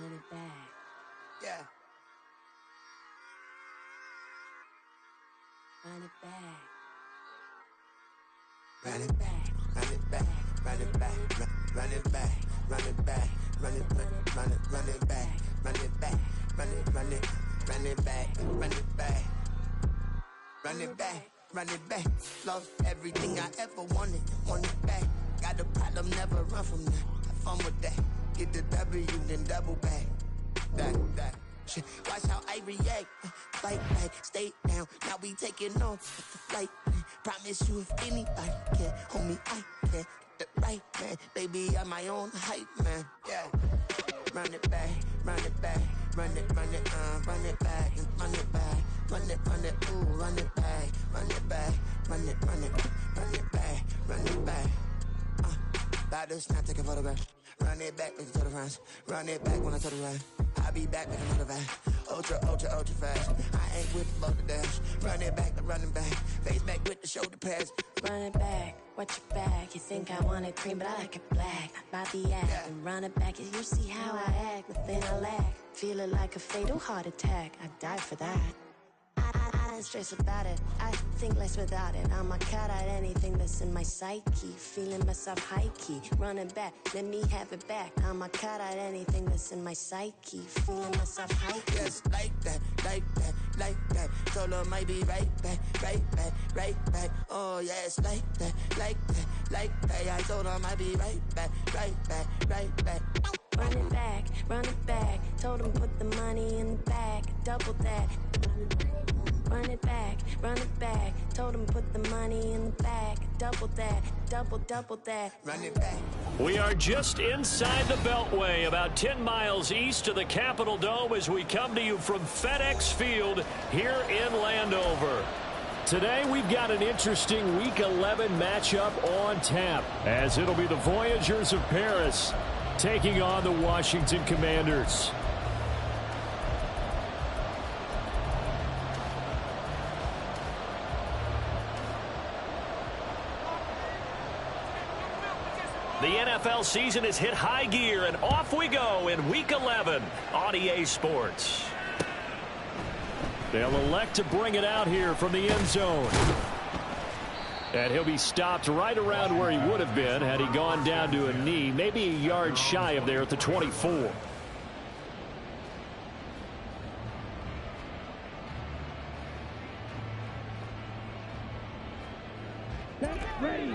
Run it back. Yeah. Run it back. Run it back. Run it back. Run it back. Run it back. Run it back. Run it back. Run it back. Run it back. Run it back. Run it back. Run it back. Run it back. Lost everything I ever wanted. Want it back. Got a problem, never run from that. Have fun with that. Get the W, then double back. That. Shit. Watch how I react. Fight back, stay down. Now we taking off the flight. Promise you if anybody can, homie, I can. Get the right man, baby, I'm my own hype man. Yeah. Run it back, run it back, run it back, run it back, run it back, ooh, run it back, run it back, run it back, run it back. About to snap, take a photograph. Run it back, make it to the front. Run it back when I to the right. I'll be back with another van. Ultra fast. I ain't with the motor dash. Run it back, the running back. Face back with the shoulder pads. Run it back, watch your back. You think I want it cream, but I like it black. About the act, yeah. And run it back. You see how I act, nothing I lack. Feel it like a fatal heart attack. I'd die for that. I don't stress about it, I think less without it. I'ma cut out anything that's in my psyche. Feeling myself high-key, running back, let me have it back. I'ma cut out anything that's in my psyche. Feeling myself high-key. Yes, like that. Told her might be right back. Oh yes, like that. I told her might be right back. Run it back, told him put the money in the bag, double that. Run it back, told him put the money in the bag, double that, double that. Run it back. We are just inside the Beltway, about 10 miles east of the Capitol Dome as we come to you from FedEx Field here in Landover. Today we've got an interesting Week 11 matchup on tap, as it'll be the Voyagers of Paris taking on the Washington Commanders. The NFL season has hit high gear, and off we go in Week 11 on EA Sports. They'll elect to bring it out here from the end zone. And he'll be stopped right around where he would have been had he gone down to a knee, maybe a yard shy of there at the 24. Ready.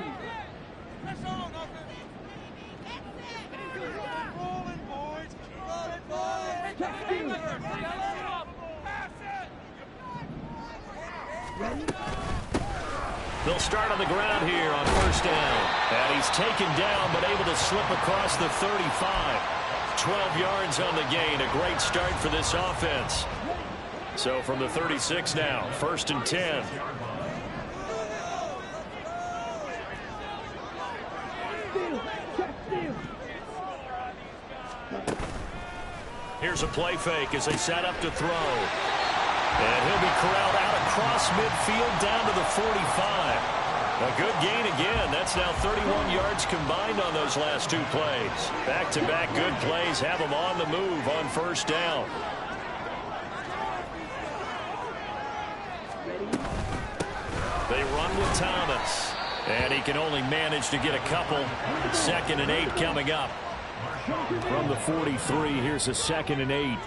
They'll start on the ground here on first down. And he's taken down but able to slip across the 35. 12 yards on the gain. A great start for this offense. So from the 36 now, first and 10. Here's a play fake as they set up to throw. And he'll be corralled out across midfield down to the 45. A good gain again. That's now 31 yards combined on those last two plays. Back-to-back good plays have them on the move on first down. They run with Thomas. And he can only manage to get a couple. 2nd and 8 coming up. From the 43, here's a 2nd and 8.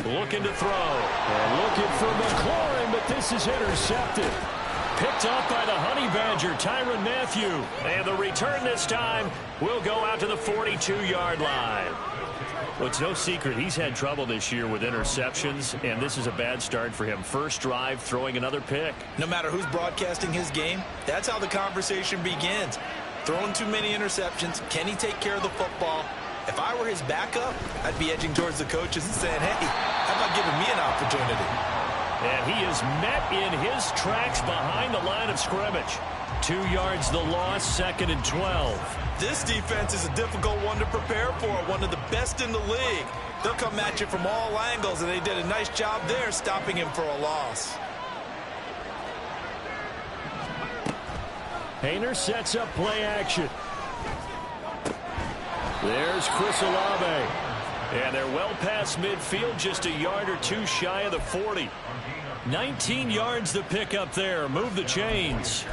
Looking to throw. And looking for McLaurin, but this is intercepted. Picked up by the Honey Badger, Tyrann Mathieu. And the return this time will go out to the 42-yard line. Well, it's no secret he's had trouble this year with interceptions, and this is a bad start for him. First drive, throwing another pick. No matter who's broadcasting his game, that's how the conversation begins. Throwing too many interceptions, can he take care of the football? If I were his backup, I'd be edging towards the coaches and saying, hey, how about giving me an opportunity? And he is met in his tracks behind the line of scrimmage. 2 yards the loss, 2nd and 12. This defense is a difficult one to prepare for, one of the best in the league. They'll come at you from all angles, and they did a nice job there stopping him for a loss. Hayner sets up play action. There's Chris Olave. And they're well past midfield, just a yard or two shy of the 40. 19 yards to pick up there. Move the chains.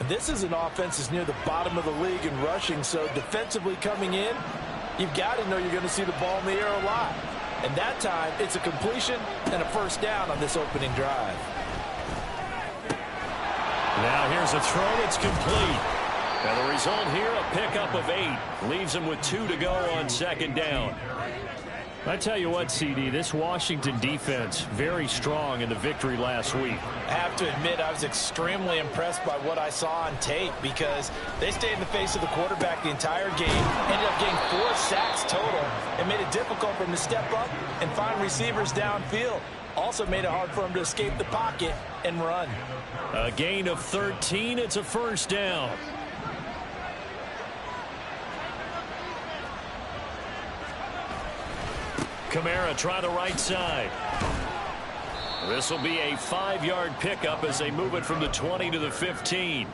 This is an offense that's near the bottom of the league in rushing, so defensively coming in, you've got to know you're going to see the ball in the air a lot. And that time, it's a completion and a first down on this opening drive. Now here's a throw that's complete. And the result here, a pickup of 8. Leaves them with 2 to go on second down. I tell you what, CD, this Washington defense, very strong in the victory last week. I have to admit, I was extremely impressed by what I saw on tape because they stayed in the face of the quarterback the entire game, ended up getting 4 sacks total, and made it difficult for him to step up and find receivers downfield. Also made it hard for him to escape the pocket and run. A gain of 13. It's a first down. Kamara try the right side. This will be a 5-yard pickup as they move it from the 20 to the 15.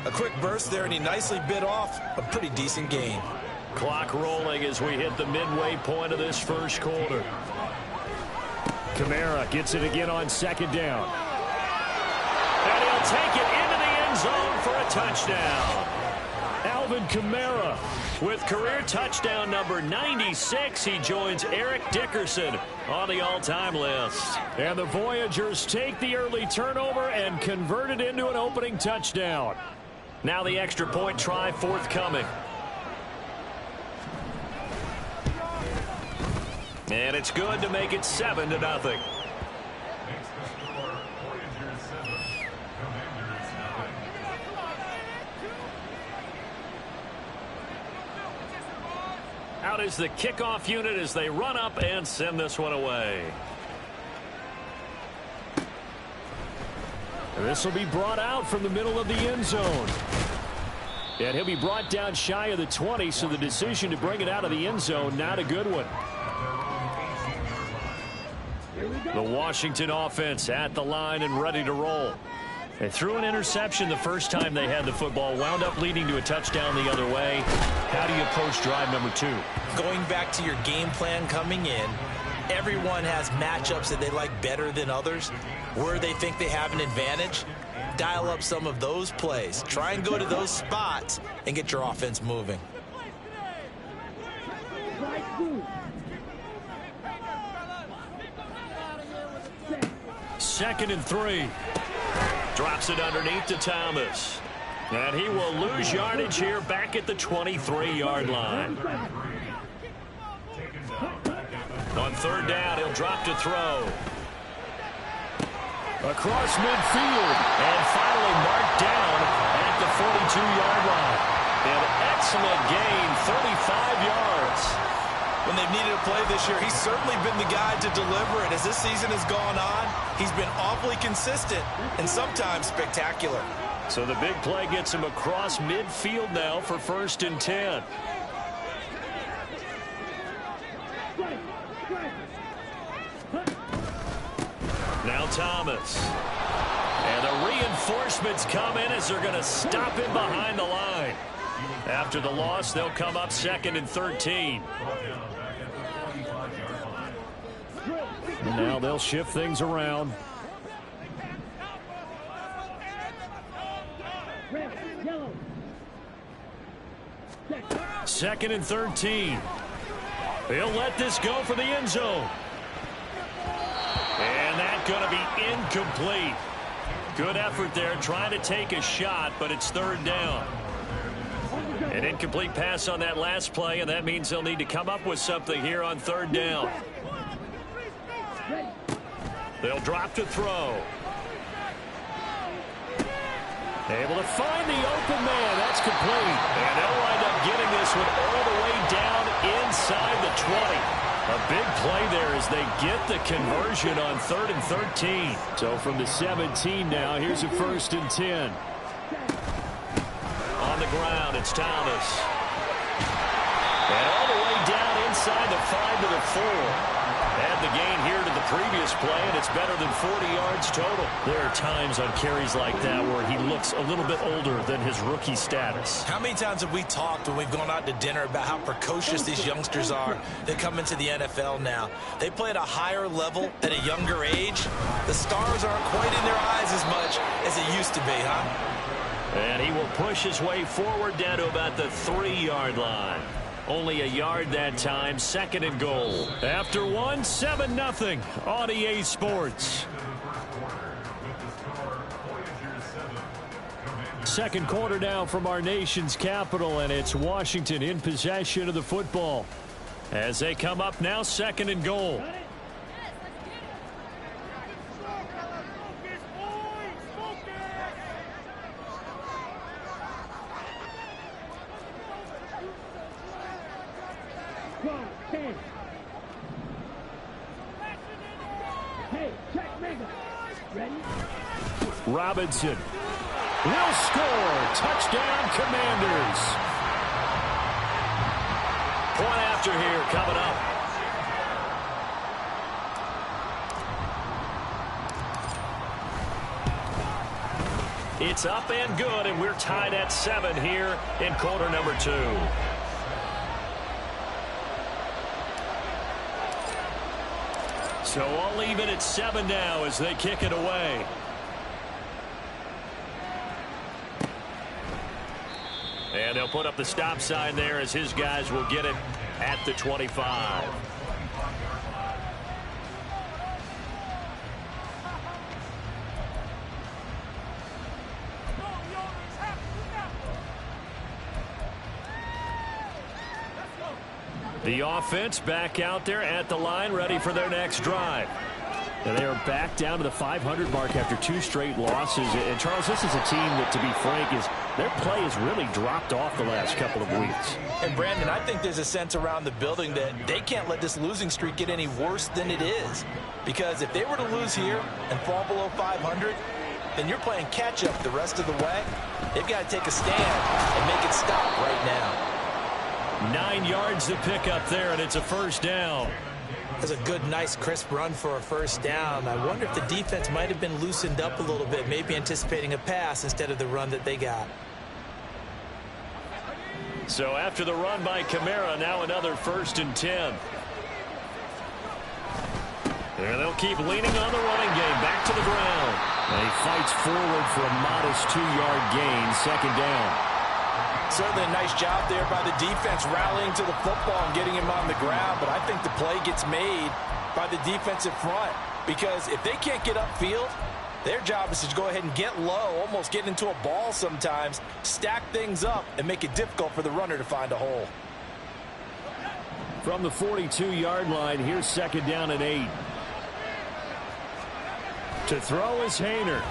A quick burst there, and he nicely bit off a pretty decent gain. Clock rolling as we hit the midway point of this first quarter. Kamara gets it again on second down. And he'll take it into the end zone for a touchdown. Alvin Kamara with career touchdown number 96. He joins Eric Dickerson on the all-time list. And the Voyagers take the early turnover and convert it into an opening touchdown. Now the extra point try forthcoming. And it's good to make it 7-0. Out is the kickoff unit as they run up and send this one away. And this will be brought out from the middle of the end zone. And he'll be brought down shy of the 20, so the decision to bring it out of the end zone, not a good one. The Washington offense at the line and ready to roll. They threw an interception the first time they had the football, wound up leading to a touchdown the other way. How do you approach drive number 2? Going back to your game plan coming in, everyone has matchups that they like better than others. Where they think they have an advantage, dial up some of those plays. Try and go to those spots and get your offense moving. Second and 3. Drops it underneath to Thomas. And he will lose yardage here back at the 23-yard line. On third down, he'll drop to throw. Across midfield. And finally marked down at the 42-yard line. An excellent gain, 35 yards. When they've needed a play this year, he's certainly been the guy to deliver it. As this season has gone on, he's been awfully consistent and sometimes spectacular. So the big play gets him across midfield now for 1st and 10. Now Thomas. And the reinforcements come in as they're going to stop him behind the line. After the loss, they'll come up 2nd and 13. And now they'll shift things around. Second and 13. They'll let this go for the end zone. And that's going to be incomplete. Good effort there trying to take a shot, but it's 3rd down. An incomplete pass on that last play, and that means they'll need to come up with something here on 3rd down. They'll drop to throw. Able to find the open man. That's complete. And they'll wind up getting this one all the way down inside the 20. A big play there as they get the conversion on 3rd and 13. So from the 17 now, here's a 1st and 10. On the ground, it's Thomas. And all the way down inside the 5 to the 4. Add the gain here to the previous play, and it's better than 40 yards total. There are times on carries like that where he looks a little bit older than his rookie status. How many times have we talked when we've gone out to dinner about how precocious these youngsters are that come into the NFL now? They play at a higher level at a younger age. The stars aren't quite in their eyes as much as it used to be, huh? And he will push his way forward down to about the 3-yard line. Only a yard that time, 2nd and goal. After 7-0 on EA Sports. Second quarter now from our nation's capital, and it's Washington in possession of the football. As they come up now, 2nd and goal. Robinson will score. Touchdown, Commanders. Point after here coming up. It's up and good, and we're tied at 7 here in quarter number 2. So all even at 7 now as they kick it away. And they'll put up the stop sign there as his guys will get it at the 25. The offense back out there at the line, ready for their next drive. And they are back down to the 500 mark after 2 straight losses. And, Charles, this is a team that, to be frank, their play has really dropped off the last couple of weeks. And, Brandon, I think there's a sense around the building that they can't let this losing streak get any worse than it is. Because if they were to lose here and fall below 500, then you're playing catch-up the rest of the way. They've got to take a stand and make it stop right now. 9 yards to pick up there, and it's a first down. That's a good, nice, crisp run for a first down. I wonder if the defense might have been loosened up a little bit, maybe anticipating a pass instead of the run that they got. So after the run by Kamara, now another 1st and 10. And they'll keep leaning on the running game. Back to the ground. And he fights forward for a modest 2-yard gain, 2nd down. Certainly a nice job there by the defense rallying to the football and getting him on the ground. But I think the play gets made by the defensive front. Because if they can't get upfield, their job is to go ahead and get low, almost get into a ball sometimes, stack things up, and make it difficult for the runner to find a hole. From the 42-yard line, here's 2nd down and 8. To throw is Hayner.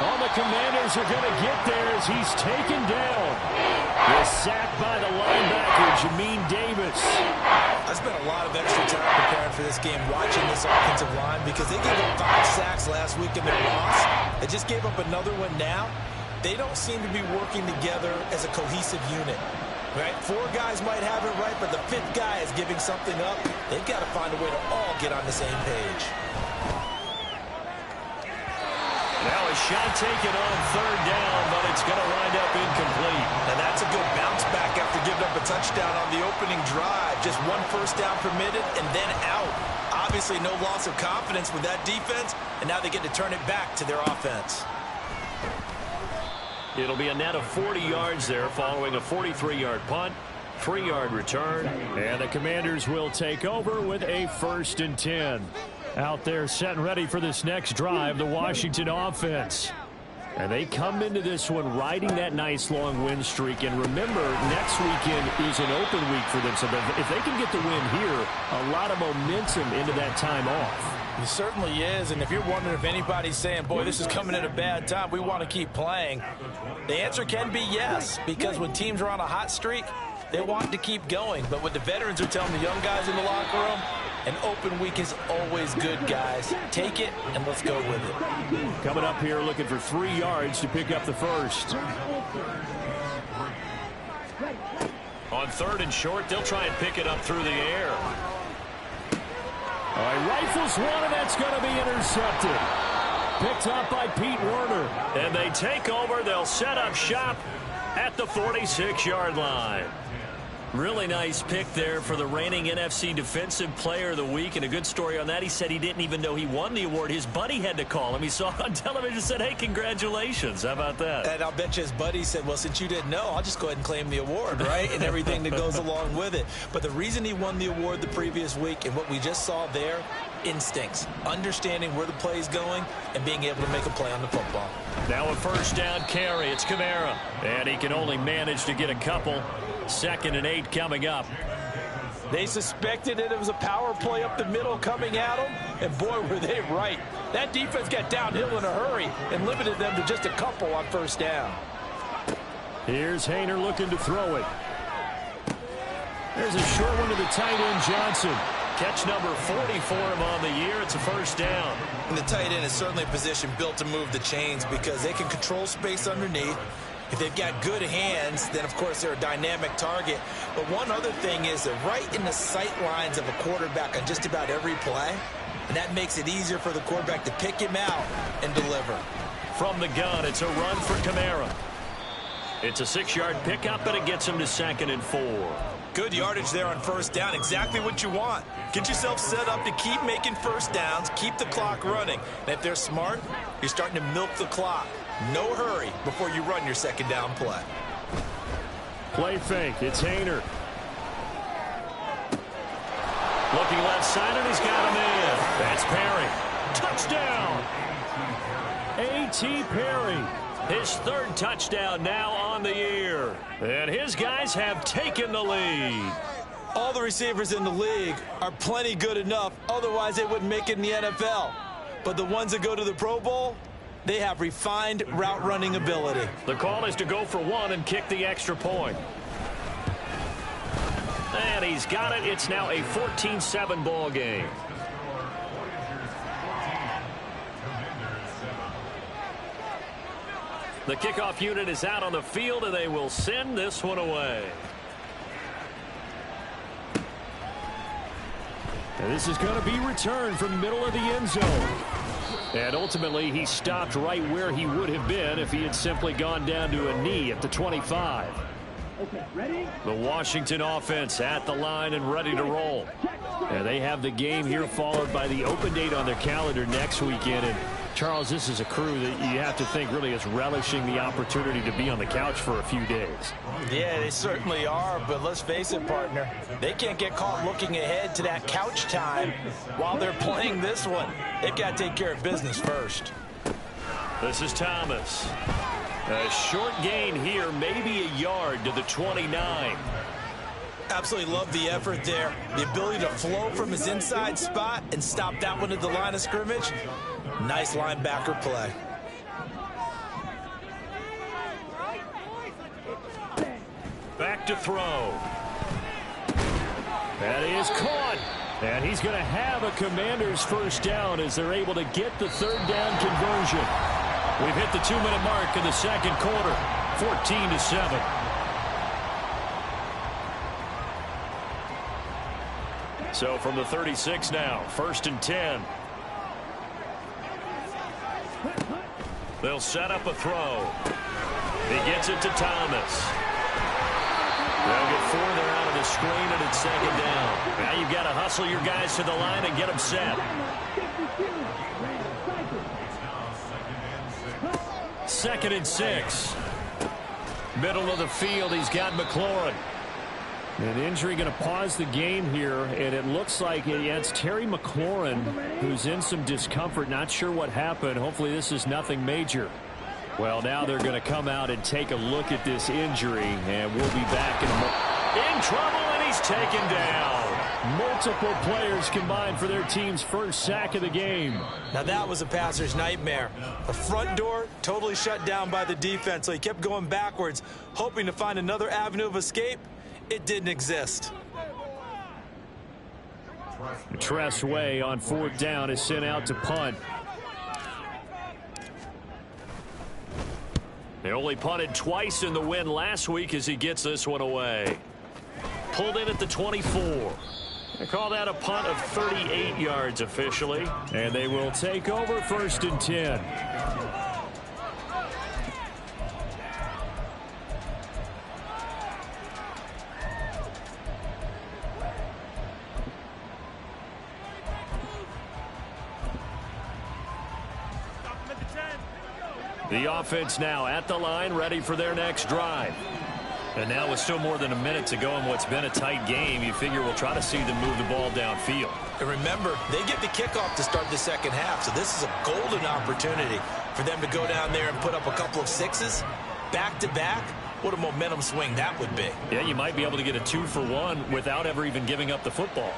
All the Commanders are going to get there as he's taken down. He's sacked by the linebacker, Jamin Davis. I spent a lot of extra time preparing for this game watching this offensive line because they gave up 5 sacks last week in their loss. They just gave up another one now. They don't seem to be working together as a cohesive unit. Right? 4 guys might have it right, but the 5th guy is giving something up. They've got to find a way to all get on the same page. Now a shot taken on 3rd down, but it's going to wind up incomplete. And that's a good bounce back after giving up a touchdown on the opening drive. Just 1 first down permitted and then out. Obviously no loss of confidence with that defense, and now they get to turn it back to their offense. It'll be a net of 40 yards there following a 43-yard punt, 3-yard return, and the Commanders will take over with a 1st and 10. Out there set and ready for this next drive, the Washington offense. And they come into this one riding that nice long win streak. And remember, next weekend is an open week for them. So if they can get the win here, a lot of momentum into that time off. It certainly is. And if you're wondering if anybody's saying, boy, this is coming at a bad time, we want to keep playing, the answer can be yes. Because when teams are on a hot streak, they want to keep going. But what the veterans are telling the young guys in the locker room, an open week is always good, guys. Take it, and let's go with it. Coming up here looking for 3 yards to pick up the first. On 3rd and short, they'll try and pick it up through the air. All right, rifles one, and that's going to be intercepted. Picked up by Pete Werner. And they take over. They'll set up shop at the 46-yard line. Really nice pick there for the reigning NFC Defensive Player of the Week. And a good story on that. He said he didn't even know he won the award. His buddy had to call him. He saw it on television and said, hey, congratulations. How about that? And I'll bet you his buddy said, well, since you didn't know, I'll just go ahead and claim the award, right? And everything that goes along with it. But the reason he won the award the previous week and what we just saw there, instincts, understanding where the play is going and being able to make a play on the football. Now a first down carry. It's Kamara. And he can only manage to get a couple. 2nd and 8 coming up. They suspected it was a power play up the middle coming at them, and boy, were they right. That defense got downhill in a hurry and limited them to just a couple on first down. Here's Hayner looking to throw it. There's a short one to the tight end, Johnson. Catch number 40 for him on the year. It's a first down. And the tight end is certainly a position built to move the chains because they can control space underneath. If they've got good hands, then, of course, they're a dynamic target. But one other thing is they're right in the sight lines of a quarterback on just about every play. And that makes it easier for the quarterback to pick him out and deliver. From the gun, it's a run for Kamara. It's a 6-yard pickup, but it gets him to 2nd and 4. Good yardage there on first down. Exactly what you want. Get yourself set up to keep making first downs, keep the clock running. And if they're smart, you're starting to milk the clock. No hurry before you run your second down play. Play fake. It's Hayner. Looking left side, and he's got him in. That's Perry. Touchdown. A.T. Perry. His 3rd touchdown now on the year. And his guys have taken the lead. All the receivers in the league are plenty good enough. Otherwise, they wouldn't make it in the NFL. But the ones that go to the Pro Bowl, they have refined route running ability. The call is to go for 1 and kick the extra point. And he's got it. It's now a 14-7 ball game. The kickoff unit is out on the field, and they will send this one away. And this is going to be returned from the middle of the end zone. And ultimately, he stopped right where he would have been if he had simply gone down to a knee at the 25. Okay, ready? The Washington offense at the line and ready to roll. And they have the game here followed by the open date on their calendar next weekend. And Charles, this is a crew that you have to think really is relishing the opportunity to be on the couch for a few days. Yeah, they certainly are, but let's face it, partner. They can't get caught looking ahead to that couch time while they're playing this one. They've got to take care of business first. This is Thomas. A short gain here, maybe a yard to the 29. Absolutely love the effort there. The ability to flow from his inside spot and stop that one at the line of scrimmage. Nice linebacker play. Back to throw. That is caught. And he's going to have a Commander's first down as they're able to get the 3rd down conversion. We've hit the 2-minute mark in the second quarter. 14-7. So from the 36 now, 1st and 10. They'll set up a throw. He gets it to Thomas. They'll get 4 there out of the screen, and it's 2nd down. Now you've got to hustle your guys to the line and get them set. 2nd and 6. Middle of the field, he's got McLaurin. An injury going to pause the game here, and it looks like it's Terry McLaurin who's in some discomfort. Not sure what happened. Hopefully this is nothing major. Well, now they're going to come out and take a look at this injury, and we'll be back in trouble, and he's taken down. Multiple players combined for their team's first sack of the game. Now that was a passer's nightmare. The front door totally shut down by the defense, so he kept going backwards, hoping to find another avenue of escape. It didn't exist. Tress Way on 4th down is sent out to punt. They only punted twice in the win last week as he gets this one away. Pulled in at the 24. They call that a punt of 38 yards officially. And they will take over 1st and 10. The offense now at the line, ready for their next drive. And now with still more than a minute to go in what's been a tight game, you figure we'll try to see them move the ball downfield. And remember, they get the kickoff to start the second half, so this is a golden opportunity for them to go down there and put up a couple of sixes back-to-back. What a momentum swing that would be. Yeah, you might be able to get a 2-for-1 without ever even giving up the football.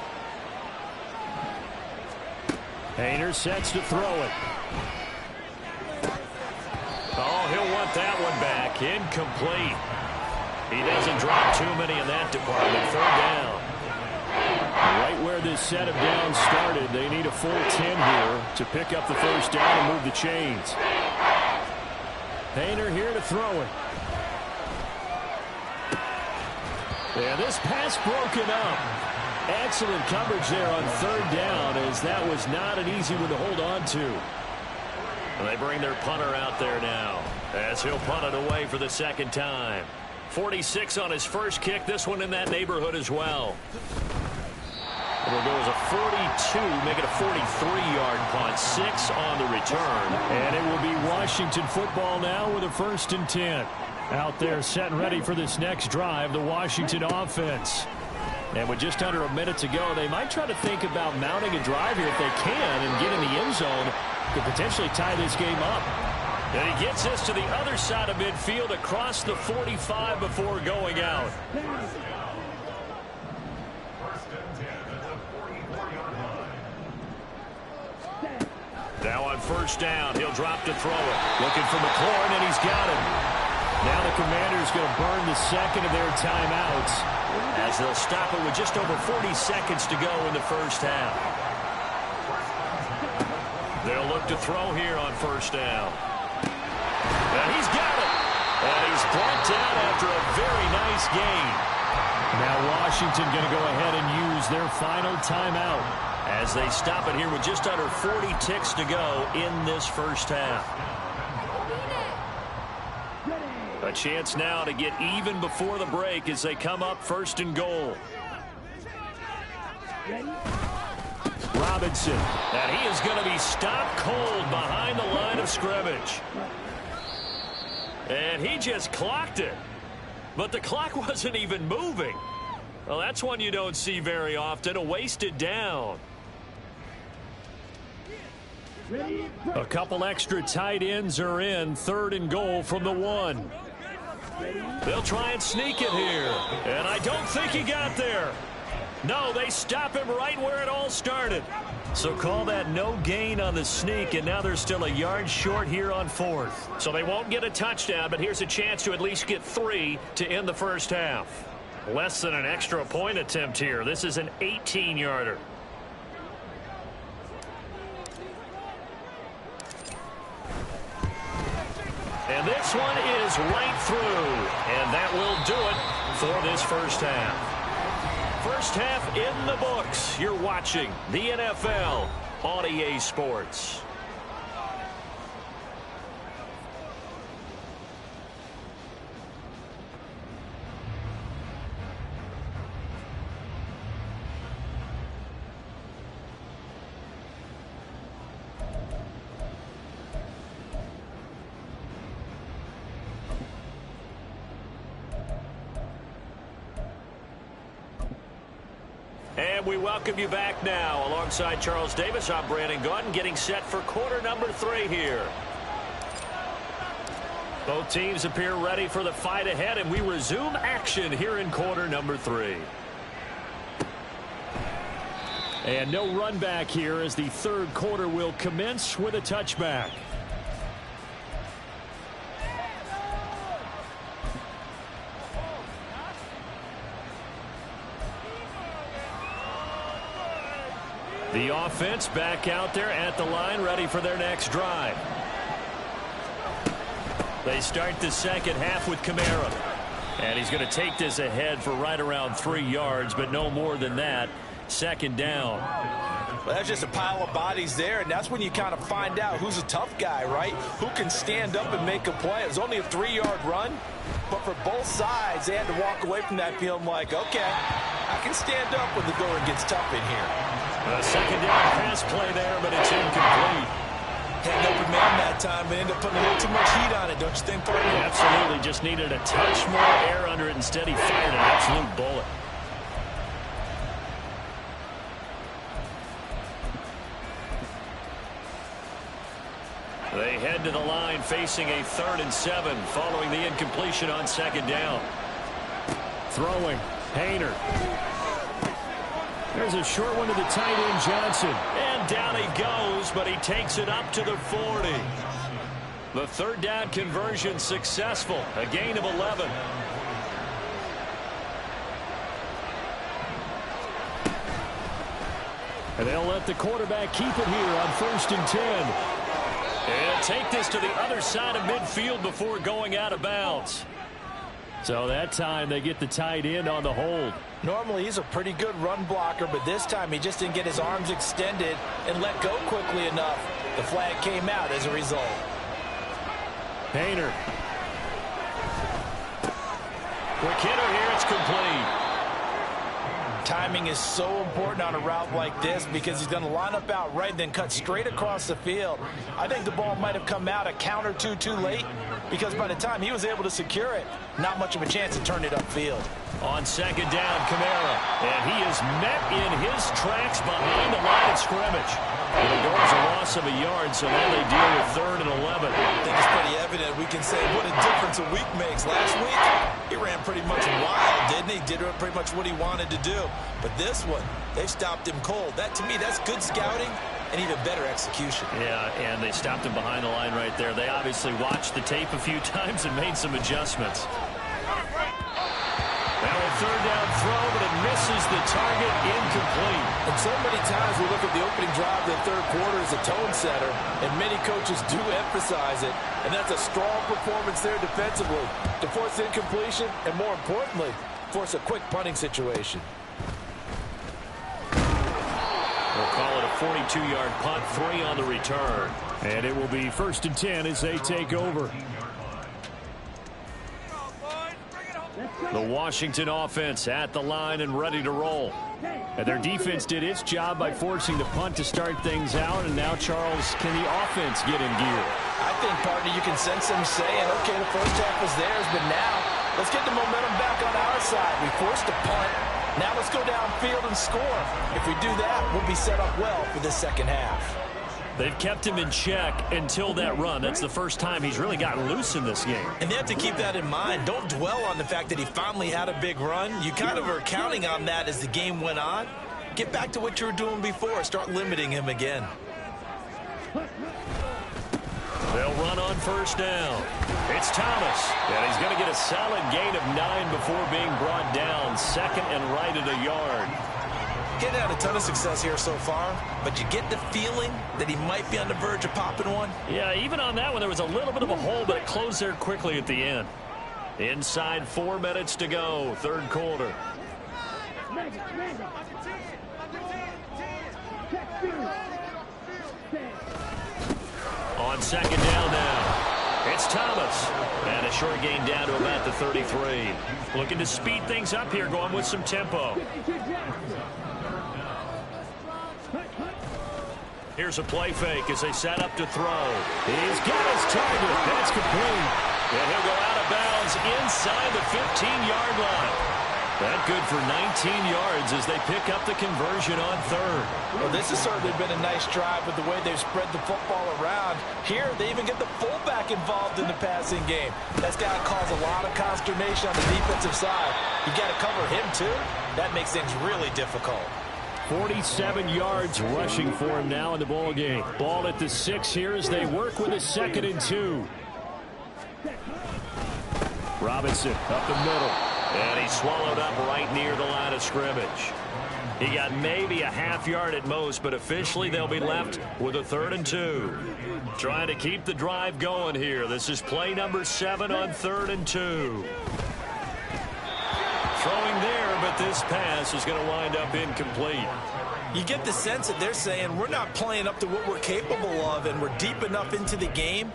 Hayner sets to throw it. Oh, he'll want that one back. Incomplete. He doesn't drop too many in that department. 3rd down. Right where this set of downs started, they need a full 10 here to pick up the 1st down and move the chains. Hayner here to throw it. Yeah, this pass broken up. Excellent coverage there on 3rd down, as that was not an easy one to hold on to. And they bring their punter out there now, as he'll punt it away for the 2nd time. 46 on his first kick, this one in that neighborhood as well. It'll go as a 42, make it a 43-yard punt, 6 on the return. And it will be Washington football now with a 1st and 10. Out there set and ready for this next drive, the Washington offense. And with just under a minute to go, they might try to think about mounting a drive here if they can and get in the end zone. Could potentially tie this game up. And he gets this to the other side of midfield across the 45 before going out. Now on 1st down, he'll drop to throw it. Looking for McLaurin, and he's got him. Now the Commanders going to burn the 2nd of their timeouts, as they'll stop it with just over 40 seconds to go in the 1st half. They'll look to throw here on 1st down. And he's got it. And he's brought down after a very nice gain. Now Washington going to go ahead and use their final timeout as they stop it here with just under 40 ticks to go in this 1st half. A chance now to get even before the break as they come up 1st and goal. Robinson, and he is going to be stopped cold behind the line of scrimmage. And he just clocked it. But the clock wasn't even moving. Well, that's one you don't see very often, a wasted down. A couple extra tight ends are in, 3rd and goal from the 1. They'll try and sneak it here. And I don't think he got there. No, they stop him right where it all started. So call that no gain on the sneak, and now they're still a yard short here on 4th. So they won't get a touchdown, but here's a chance to at least get 3 to end the 1st half. Less than an extra point attempt here. This is an 18-yarder. And this one is right through, and that will do it for this 1st half. 1st half in the books. You're watching the NFL on EA Sports. And we welcome you back now. Alongside Charles Davis, I'm Brandon Gaudin, getting set for quarter number 3 here. Both teams appear ready for the fight ahead, and we resume action here in quarter number 3. And no run back here as the 3rd quarter will commence with a touchback. The offense back out there at the line, ready for their next drive. They start the 2nd half with Kamara. And he's going to take this ahead for right around 3 yards, but no more than that. second down. Well, that's just a pile of bodies there, and that's when you kind of find out who's a tough guy, right? Who can stand up and make a play. It was only a 3-yard run, but for both sides, they had to walk away from that feeling like, okay, I can stand up when the going gets tough in here. A second down pass play there, but it's incomplete. Had an open man that time, but ended up putting a little too much heat on it, don't you think, partner? Absolutely, just needed a touch more air under it. Instead, he fired an absolute bullet. They head to the line facing a 3rd and 7 following the incompletion on second down. Throwing, Hayner. There's a short one to the tight end, Johnson. And down he goes, but he takes it up to the 40. The 3rd down conversion successful. A gain of 11. And they'll let the quarterback keep it here on 1st and 10. And take this to the other side of midfield before going out of bounds. So that time they get the tight end on the hold. Normally he's a pretty good run blocker, but this time he just didn't get his arms extended and let go quickly enough. The flag came out as a result. Hayner. Quick hitter here, it's complete. Timing is so important on a route like this because he's going to line up out right and then cut straight across the field. I think the ball might have come out a count or two too late because by the time he was able to secure it, not much of a chance to turn it upfield. On second down, Kamara. And he is met in his tracks behind the line of scrimmage. It'll go as a loss of a yard, so now they deal with 3rd and 11. I think it's pretty evident. We can say what a difference a week makes. Last week, he ran pretty much wild, didn't he? Did pretty much what he wanted to do. But this one, they stopped him cold. That, to me, that's good scouting and even better execution. Yeah, and they stopped him behind the line right there. They obviously watched the tape a few times and made some adjustments. Now a 3rd down throw, but it misses the target, incomplete. And so many times we look at the opening drive of the 3rd quarter as a tone setter, and many coaches do emphasize it, and that's a strong performance there defensively to force incompletion and, more importantly, force a quick punting situation. We'll call it a 42-yard punt, 3 on the return. And it will be 1st and 10 as they take over. The Washington offense at the line and ready to roll. And their defense did its job by forcing the punt to start things out. And now, Charles, can the offense get in gear? I think, partner, you can sense them saying, okay, the first half was theirs, but now let's get the momentum back on our side. We forced a punt. Now let's go downfield and score. If we do that, we'll be set up well for the second half. They've kept him in check until that run. That's the first time he's really gotten loose in this game. And they have to keep that in mind. Don't dwell on the fact that he finally had a big run. You kind of are counting on that as the game went on. Get back to what you were doing before. Start limiting him again. They'll run on 1st down. It's Thomas. And he's going to get a solid gain of 9 before being brought down. 2nd and right at a yard. Getting had a ton of success here so far, but you get the feeling that he might be on the verge of popping one. Yeah, even on that one, there was a little bit of a hole, but it closed there quickly at the end. Inside 4 minutes to go, 3rd quarter. On second down now, it's Thomas. And a short gain down to about the 33. Looking to speed things up here, going with some tempo. Here's a play fake as they set up to throw. He's got his target. That's complete. And he'll go out of bounds inside the 15-yard line. That good for 19 yards as they pick up the conversion on 3rd. Well, this has certainly been a nice drive with the way they've spread the football around. Here, they even get the fullback involved in the passing game. That's got to cause a lot of consternation on the defensive side. You got to cover him, too. That makes things really difficult. 47 yards rushing for him now in the ball game. Ball at the 6 here as they work with a 2nd and 2. Robinson up the middle. And he's swallowed up right near the line of scrimmage. He got maybe a half yard at most, but officially they'll be left with a 3rd and 2. Trying to keep the drive going here. This is play number 7 on 3rd and 2. Throwing there, but but this pass is going to wind up incomplete. You get the sense that they're saying we're not playing up to what we're capable of, and we're deep enough into the game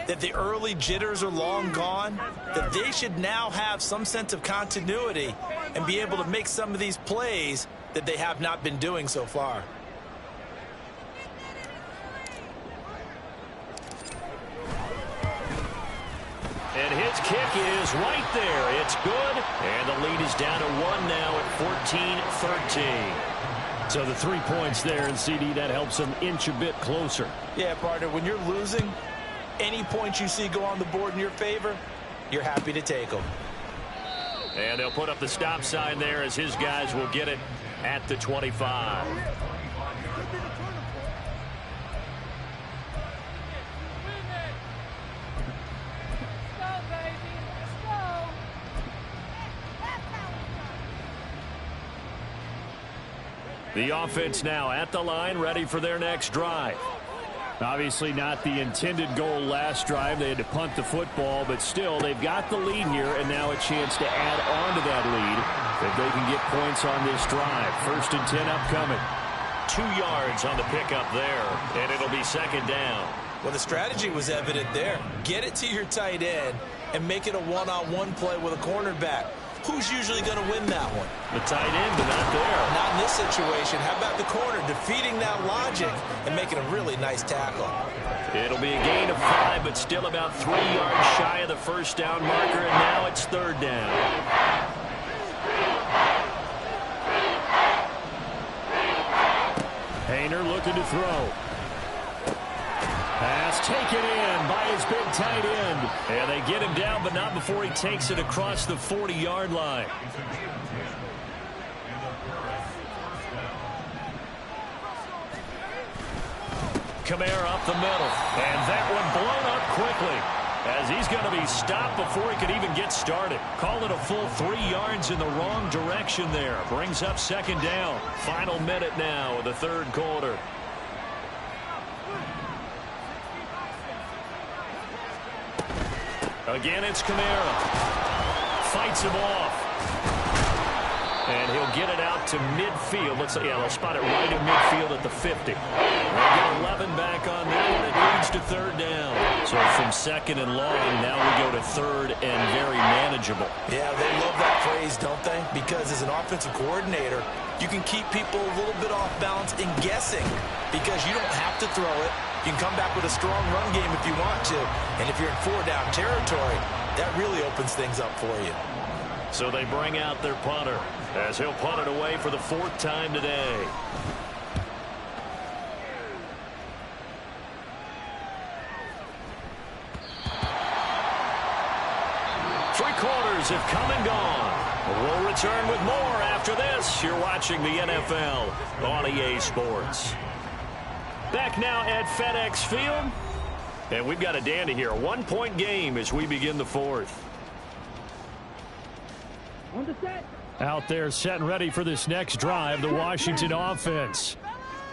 that the early jitters are long gone, that they should now have some sense of continuity and be able to make some of these plays that they have not been doing so far. And his kick is right there. It's good. And the lead is down to 1 now at 14-13. So the 3 points there, and CD, that helps them inch a bit closer. Yeah, partner, when you're losing, any points you see go on the board in your favor, you're happy to take them. And they'll put up the stop sign there as his guys will get it at the 25. The offense now at the line, ready for their next drive. Obviously not the intended goal last drive. They had to punt the football, but still they've got the lead here, and now a chance to add on to that lead if they can get points on this drive. 1st and 10 upcoming. 2 yards on the pickup there, and it'll be 2nd down. Well, the strategy was evident there. Get it to your tight end and make it a one-on-one play with a cornerback. Who's usually going to win that one? The tight end, but not there. Not in this situation. How about the corner defeating that logic and making a really nice tackle? It'll be a gain of 5, but still about 3 yards shy of the 1st down marker, and now it's 3rd down. Hayner looking to throw. Pass taken in by his big tight end. And they get him down, but not before he takes it across the 40-yard line. Kamara up the middle. And that one blown up quickly, as he's going to be stopped before he could even get started. Call it a full 3 yards in the wrong direction there. Brings up 2nd down. Final minute now of the 3rd quarter. Again, it's Kamara. Fights him off. And he'll get it out to midfield. Looks like, yeah, they'll spot it right in midfield at the 50. They'll get 11 back on that one. It leads to 3rd down. So from 2nd and long, now we go to 3rd and very manageable. Yeah, they love that phrase, don't they? Because as an offensive coordinator, you can keep people a little bit off balance and guessing because you don't have to throw it. You can come back with a strong run game if you want to. And if you're in 4-down territory, that really opens things up for you. So they bring out their punter as he'll punt it away for the 4th time today. Three quarters have come and gone. We'll return with more after this. You're watching the NFL on EA Sports. Back now at FedEx Field. And we've got a dandy here. A 1-point game as we begin the 4th. On the set. Out there set and ready for this next drive, the Washington offense.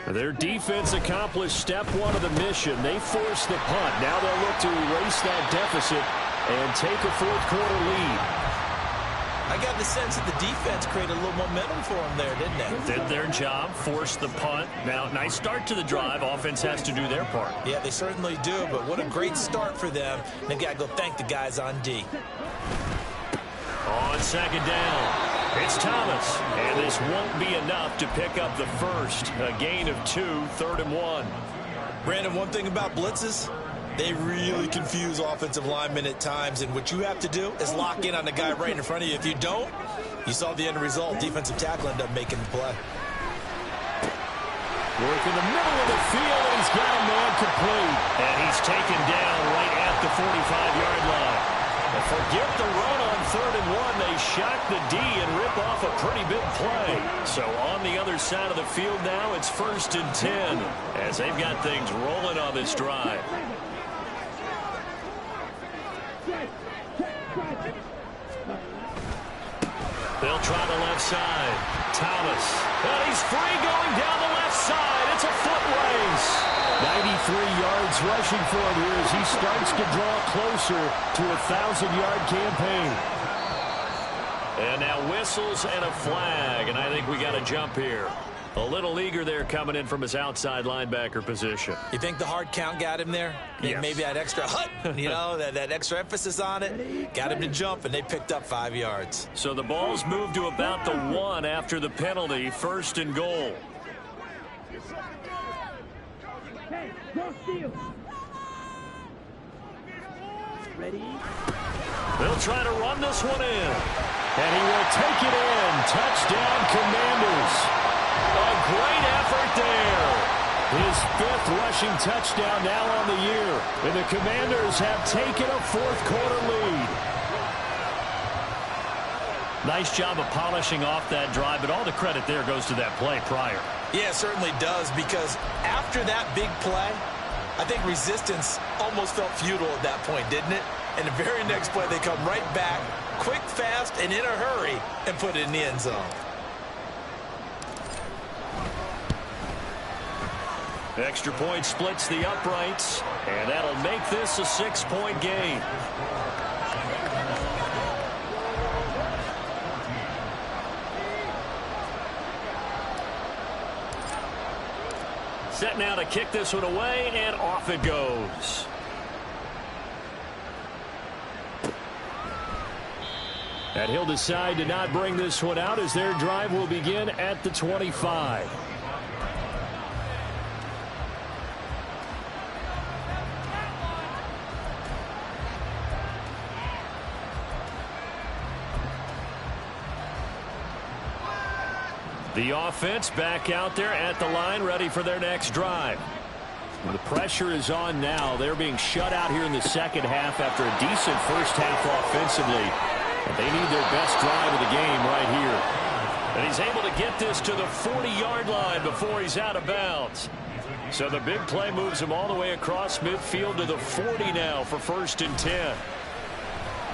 Their defense accomplished step 1 of the mission. They forced the punt. Now they'll look to erase that deficit and take a 4th quarter lead. I got the sense that the defense created a little momentum for them there, didn't they? Did their job, forced the punt. Now, nice start to the drive. Offense has to do their part. Yeah, they certainly do, but what a great start for them. They've got to go thank the guys on D. On 2nd down, it's Thomas. And this won't be enough to pick up the first. A gain of 2, 3rd and 1. Brandon, one thing about blitzes, they really confuse offensive linemen at times, and what you have to do is lock in on the guy right in front of you. If you don't, you saw the end result. Defensive tackle ended up making the play. Work in the middle of the field, and he's got a man complete. And he's taken down right at the 45-yard line. And forget the run on 3rd and 1. They shock the D and rip off a pretty big play. So on the other side of the field now, it's 1st and 10 as they've got things rolling on this drive. They'll try the left side. Thomas. And he's free going down the left side. It's a foot race. 93 yards rushing for him here as he starts to draw closer to a 1,000-yard campaign. And now whistles and a flag, and I think we got a jump here. A little eager there coming in from his outside linebacker position. You think the hard count got him there? Yes. Maybe that extra hut, that extra emphasis on it, got him to jump, and they picked up 5 yards. So the ball's moved to about the 1 after the penalty, 1st and goal. Hey, go steal. Ready? They'll try to run this one in. And he will take it in. Touchdown, Commanders. A great effort there. His 5th rushing touchdown now on the year. And the Commanders have taken a 4th quarter lead. Nice job of polishing off that drive, but all the credit there goes to that play prior. Yeah, it certainly does, because after that big play, I think resistance almost felt futile at that point, didn't it? And the very next play, they come right back, quick, fast, and in a hurry, and put it in the end zone. Extra point splits the uprights, and that'll make this a 6-point game. Set now to kick this one away, and off it goes. And he'll decide to not bring this one out as their drive will begin at the 25. The offense back out there at the line, ready for their next drive. The pressure is on now. They're being shut out here in the second half after a decent first half offensively. And they need their best drive of the game right here. And he's able to get this to the 40-yard line before he's out of bounds. So the big play moves him all the way across midfield to the 40 now for 1st and 10.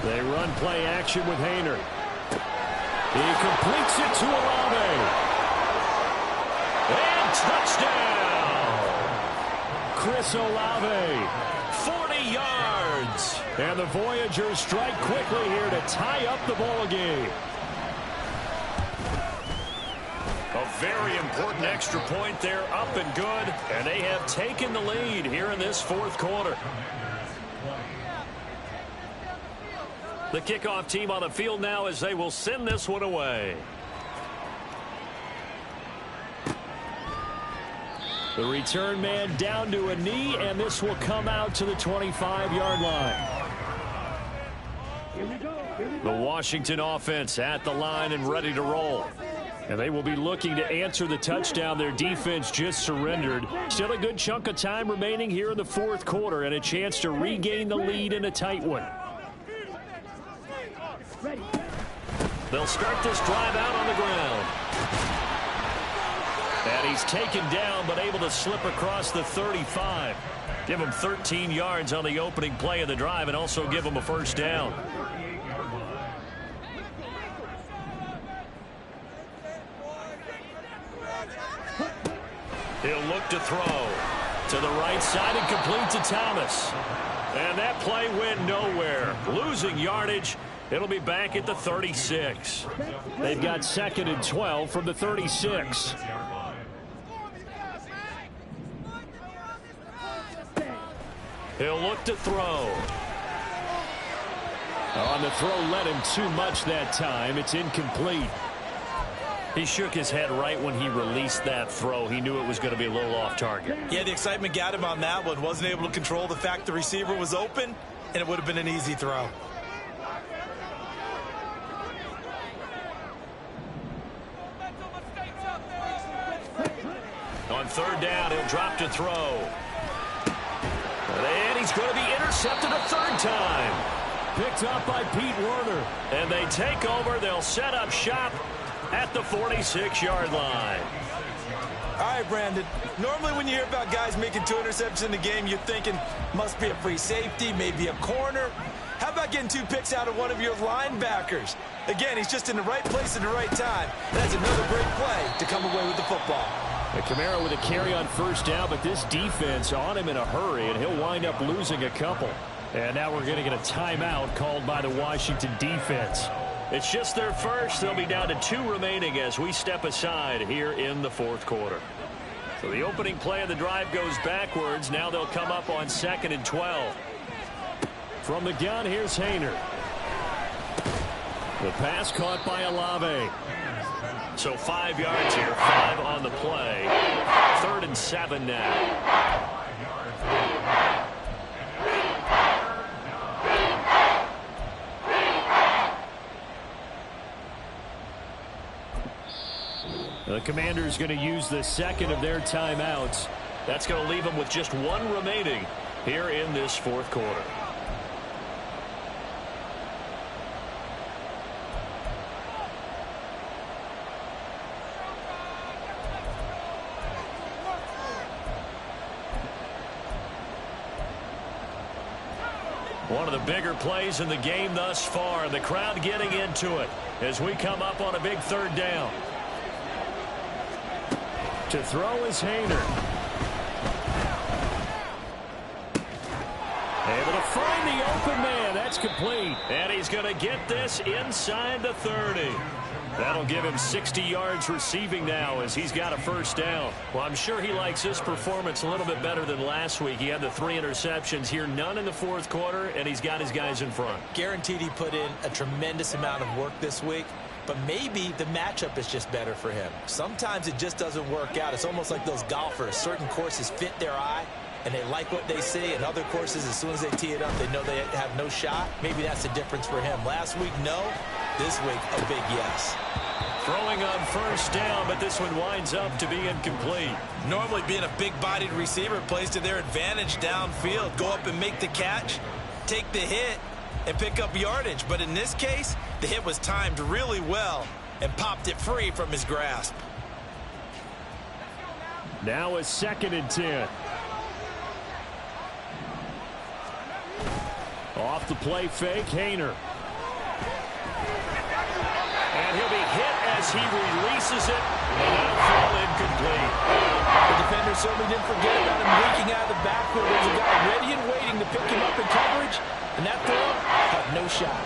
They run play action with Hayner. He completes it to Olave. And touchdown! Chris Olave, 40 yards. And the Voyagers strike quickly here to tie up the ball game. A very important extra point there, up and good. And they have taken the lead here in this 4th quarter. The kickoff team on the field now as they will send this one away. The return man down to a knee, and this will come out to the 25-yard line. The Washington offense at the line and ready to roll. And they will be looking to answer the touchdown their defense just surrendered. Still a good chunk of time remaining here in the 4th quarter and a chance to regain the lead in a tight one. They'll start this drive out on the ground. And he's taken down but able to slip across the 35. Give him 13 yards on the opening play of the drive and also give him a 1st down. He'll look to throw to the right side and complete to Thomas. And that play went nowhere. Losing yardage. It'll be back at the 36. They've got 2nd and 12 from the 36. He'll look to throw. On the throw, led him too much that time. It's incomplete. He shook his head right when he released that throw. He knew it was going to be a little off target. Yeah, the excitement got him on that one. Wasn't able to control the fact the receiver was open, and it would have been an easy throw. On 3rd down, he'll drop to throw. And he's going to be intercepted a 3rd time. Picked up by Pete Werner. And they take over. They'll set up shop at the 46-yard line. All right, Brandon. Normally when you hear about guys making 2 interceptions in the game, you're thinking must be a free safety, maybe a corner. How about getting 2 picks out of one of your linebackers? Again, he's just in the right place at the right time. That's another great play to come away with the football. Camaro with a carry on 1st down, but this defense on him in a hurry, and he'll wind up losing a couple. And now we're going to get a timeout called by the Washington defense. It's just their first. They'll be down to 2 remaining as we step aside here in the fourth quarter. So the opening play of the drive goes backwards. Now they'll come up on 2nd and 12. From the gun, here's Hayner. The pass caught by Olave. So 5 yards here, 5 on the play. 3rd and 7 now. The Commanders going to use the second of their timeouts. That's going to leave them with just 1 remaining here in this fourth quarter. One of the bigger plays in the game thus far. The crowd getting into it as we come up on a big 3rd down. To throw is Hayner. Able to find the open man. That's complete. And he's going to get this inside the 30. That'll give him 60 yards receiving now as he's got a 1st down. Well, I'm sure he likes this performance a little bit better than last week. He had the 3 interceptions here, none in the fourth quarter, and he's got his guys in front. Guaranteed he put in a tremendous amount of work this week, but maybe the matchup is just better for him. Sometimes it just doesn't work out. It's almost like those golfers. Certain courses fit their eye, and they like what they see, and other courses, as soon as they tee it up, they know they have no shot. Maybe that's the difference for him. Last week, no. This week, a big yes. Throwing on 1st down, but this one winds up to be incomplete. Normally being a big-bodied receiver plays to their advantage downfield. Go up and make the catch, take the hit, and pick up yardage. But in this case, the hit was timed really well and popped it free from his grasp. Now a 2nd and 10. Off the play fake, Hayner. And he'll be hit as he releases it, and that'll fall incomplete. The defender certainly didn't forget about him leaking out of the backfield. There's a guy ready and waiting to pick him up in coverage, and that throw had no shot.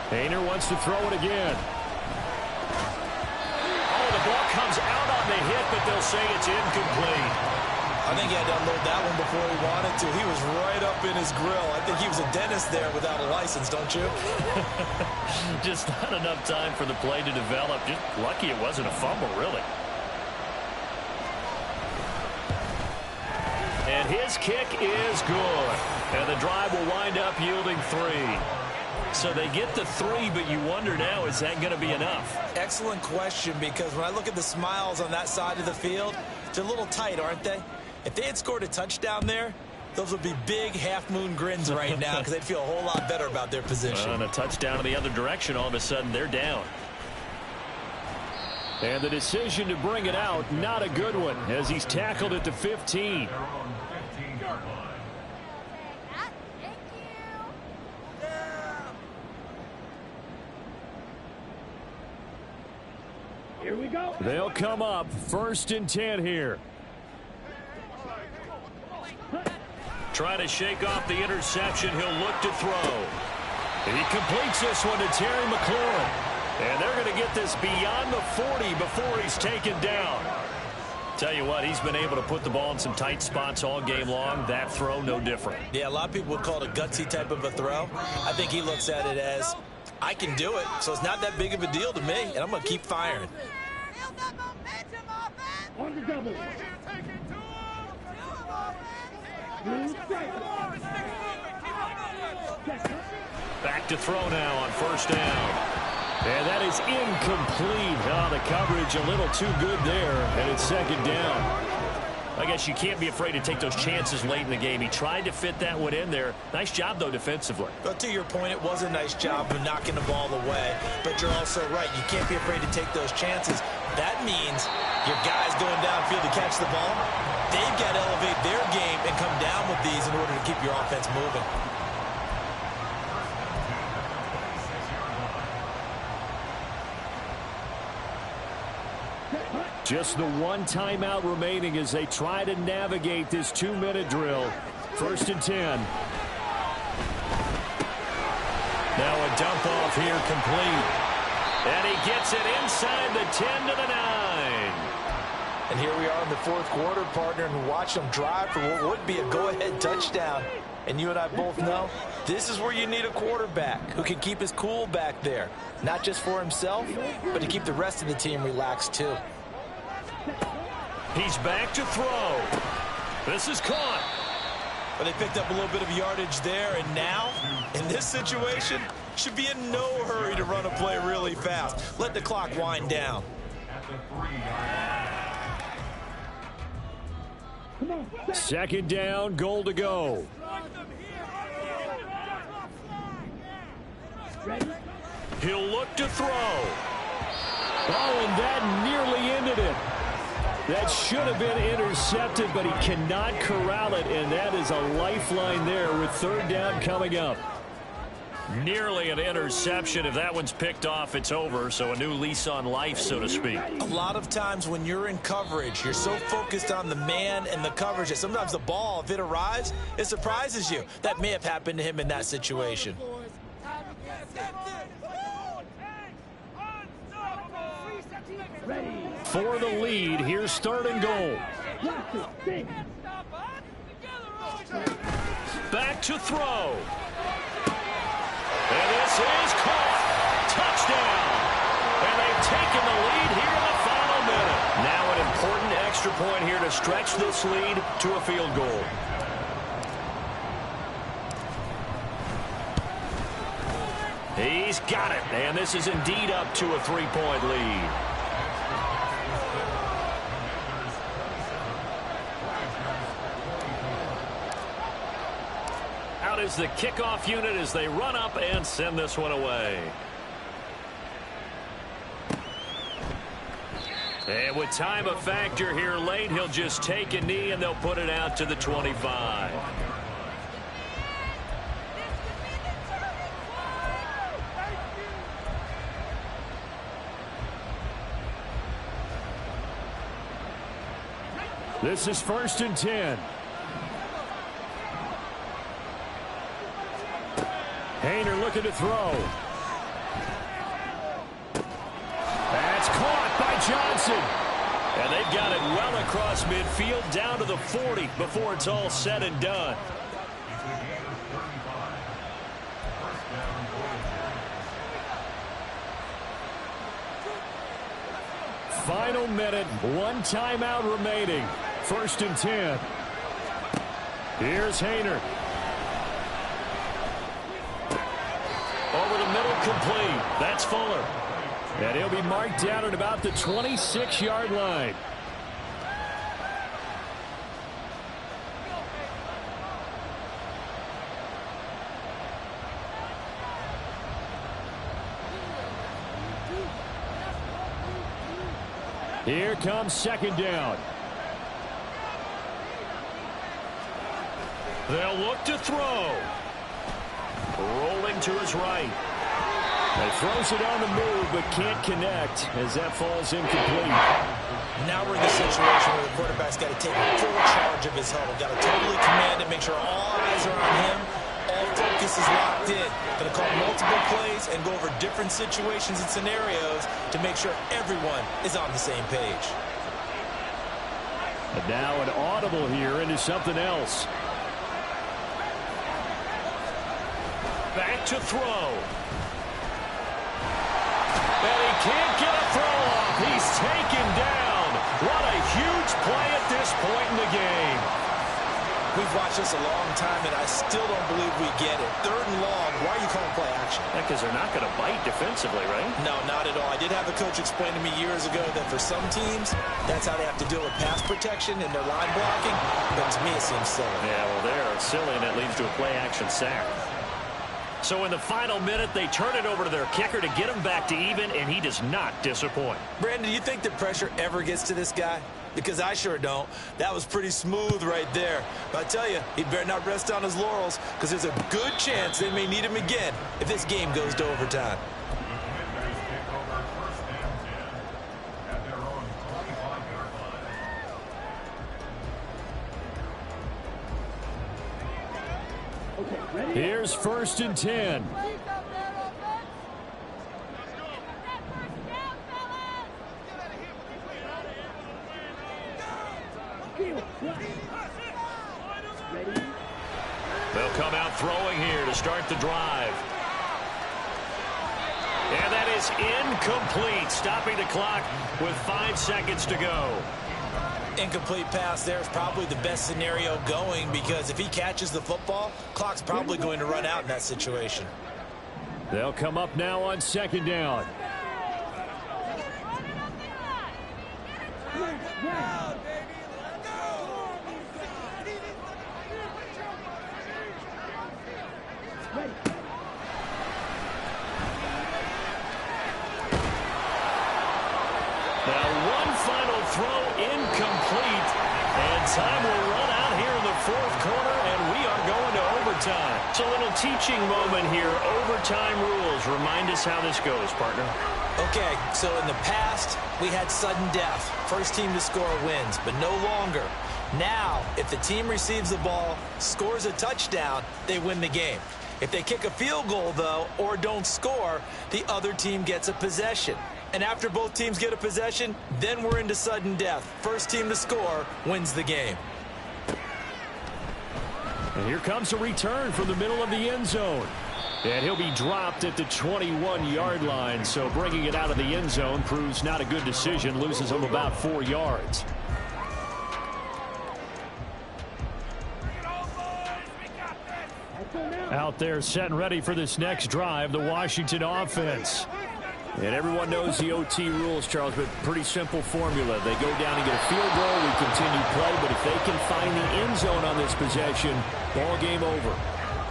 Hayner wants to throw it again. Oh, the ball comes out on the hit, but they'll say it's incomplete. I think he had to unload that one before he wanted to. He was right up in his grill. I think he was a dentist there without a license, don't you? Just not enough time for the play to develop. Just lucky it wasn't a fumble, really. And his kick is good. And the drive will wind up yielding 3. So they get the 3, but you wonder now, is that going to be enough? Excellent question, because when I look at the smiles on that side of the field, they're a little tight, aren't they? If they had scored a touchdown there, those would be big half-moon grins right now because they'd feel a whole lot better about their position. On a touchdown in the other direction, all of a sudden they're down. And the decision to bring it out, not a good one, as he's tackled at the 15. Here we go. They'll come up 1st and 10 here. Trying to shake off the interception. He'll look to throw. He completes this one to Terry McLaurin. And they're going to get this beyond the 40 before he's taken down. Tell you what, he's been able to put the ball in some tight spots all game long. That throw, no different. Yeah, a lot of people would call it a gutsy type of a throw. I think he looks at it as, I can do it, so it's not that big of a deal to me, and I'm going to keep firing. On the double. Back to throw now on 1st down. And that is incomplete. Oh, the coverage a little too good there, and it's 2nd down. I guess you can't be afraid to take those chances late in the game. He tried to fit that one in there. Nice job, though, defensively. But to your point, it was a nice job of knocking the ball away. But you're also right. You can't be afraid to take those chances. That means your guys going downfield to catch the ball, they've got to elevate their game and come down with these in order to keep your offense moving. Just the 1 timeout remaining as they try to navigate this 2-minute drill. 1st and 10. Now a dump off here complete. And he gets it inside the 10 to the 9. And here we are in the fourth quarter, partner, and watch them drive for what would be a go-ahead touchdown. And you and I both know this is where you need a quarterback who can keep his cool back there. Not just for himself, but to keep the rest of the team relaxed too. He's back to throw. This is caught. But they picked up a little bit of yardage there, and now, in this situation, should be in no hurry to run a play really fast. Let the clock wind down. Second down, goal to go. He'll look to throw. Oh, and that nearly ended it. That should have been intercepted, but he cannot corral it, and that is a lifeline there with third down coming up. Nearly an interception. If that one's picked off, it's over, so a new lease on life, so to speak. A lot of times when you're in coverage, you're so focused on the man and the coverage that sometimes the ball, if it arrives, it surprises you. That may have happened to him in that situation. For the lead, here's third and goal. Back to throw. And this is caught. Touchdown. And they've taken the lead here in the final minute. Now an important extra point here to stretch this lead to a field goal. He's got it. And this is indeed up to a 3-point lead. Out is the kickoff unit as they run up and send this one away. And with time a factor here late, he'll just take a knee and they'll put it out to the 25. This is 1st and 10. Hayner looking to throw. That's caught by Johnson. And they've got it well across midfield down to the 40 before it's all said and done. Final minute, one timeout remaining. 1st and 10. Here's Hayner. Over the middle, complete. That's Fuller. And he'll be marked down at about the 26-yard line. Here comes second down. They'll look to throw. Rolling to his right. He throws it on the move, but can't connect as that falls incomplete. Now we're in the situation where the quarterback's got to take full charge of his huddle. Got to totally command it, make sure all eyes are on him. All focus is locked in. Going to call multiple plays and go over different situations and scenarios to make sure everyone is on the same page. And now an audible here into something else. Back to throw. And he can't get a throw off. He's taken down. What a huge play at this point in the game. We've watched this a long time, and I still don't believe we get it. 3rd and long, why are you calling play action? Because they're not going to bite defensively, right? No, not at all. I did have a coach explain to me years ago that for some teams, that's how they have to deal with pass protection and their line blocking. But to me, it seems silly. Yeah, well, they're silly, and it leads to a play action sack. So in the final minute, they turn it over to their kicker to get him back to even, and he does not disappoint. Brandon, do you think the pressure ever gets to this guy? Because I sure don't. That was pretty smooth right there. But I tell you, he better not rest on his laurels, because there's a good chance they may need him again if this game goes to overtime. Here's 1st and 10. They'll come out throwing here to start the drive. And that is incomplete, stopping the clock with 5 seconds to go. Incomplete pass there is probably the best scenario going, because if he catches the football, clock's probably going to run out in that situation. They'll come up now on second down. Throw incomplete, and time will run out here in the fourth quarter, and we are going to overtime. It's a little teaching moment here. Overtime rules. Remind us how this goes, partner. Okay, so in the past, we had sudden death. First team to score wins, but no longer. Now, if the team receives the ball, scores a touchdown, they win the game. If they kick a field goal, though, or don't score, the other team gets a possession. And after both teams get a possession, then we're into sudden death. First team to score wins the game. And here comes a return from the middle of the end zone. And he'll be dropped at the 21-yard line. So bringing it out of the end zone proves not a good decision. Loses him about 4 yards. Out there set and ready for this next drive, the Washington offense. And everyone knows the OT rules, Charles, but pretty simple formula. They go down and get a field goal, we continue play, but if they can find the end zone on this possession, ball game over.